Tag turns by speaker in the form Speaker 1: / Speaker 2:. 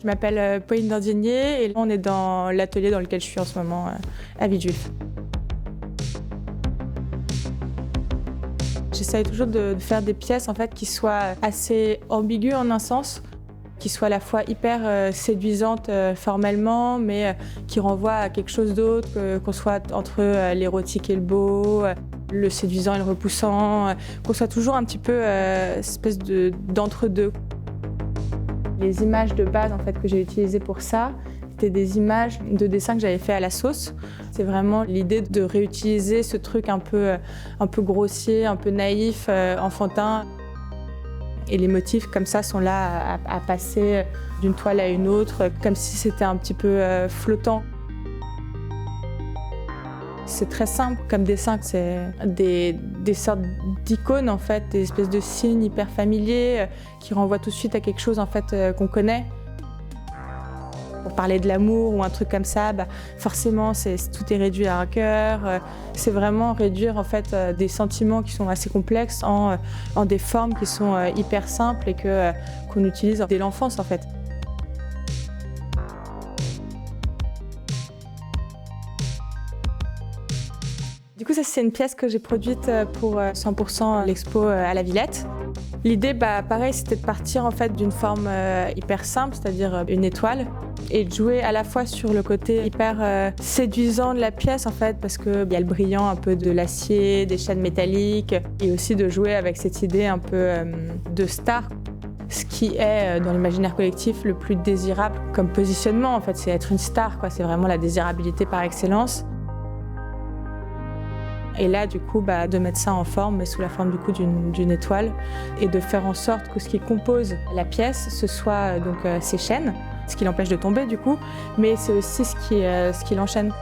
Speaker 1: Je m'appelle Pauline Dandinier et on est dans l'atelier dans lequel je suis en ce moment à Villejuif. J'essaye toujours de faire des pièces en fait, qui soient assez ambiguës en un sens, qui soient à la fois hyper séduisantes formellement, mais qui renvoient à quelque chose d'autre, qu'on soit entre l'érotique et le beau, le séduisant et le repoussant, qu'on soit toujours un petit peu espèce d'entre-deux. Les images de base en fait, que j'ai utilisées pour ça, c'était des images de dessins que j'avais fait à la sauce. C'est vraiment l'idée de réutiliser ce truc un peu grossier, un peu naïf, enfantin. Et les motifs comme ça sont là à passer d'une toile à une autre, comme si c'était un petit peu flottant. C'est très simple comme dessin, c'est des sortes d'icônes en fait, des espèces de signes hyper familiers qui renvoient tout de suite à quelque chose en fait qu'on pour parler de l'amour ou un truc comme ça, forcément tout est réduit à un cœur. C'est vraiment réduire en fait des sentiments qui sont assez complexes en des formes qui sont hyper simples et qu'on utilise dès l'enfance en fait. Du coup, ça, c'est une pièce que j'ai produite pour 100% l'expo à la Villette. L'idée, pareil, c'était de partir en fait d'une forme hyper simple, c'est-à-dire une étoile, et de jouer à la fois sur le côté hyper séduisant de la pièce en fait, parce qu'il y a le brillant un peu de l'acier, des chaînes métalliques, et aussi de jouer avec cette idée un peu de star. Ce qui est dans l'imaginaire collectif le plus désirable comme positionnement en fait, c'est être une star, quoi. C'est vraiment la désirabilité par excellence. Et là, du coup, de mettre ça en forme, mais sous la forme du coup d'une étoile, et de faire en sorte que ce qui compose la pièce, ce soit donc ces chaînes, ce qui l'empêche de tomber du coup, mais c'est aussi ce qui l'enchaîne.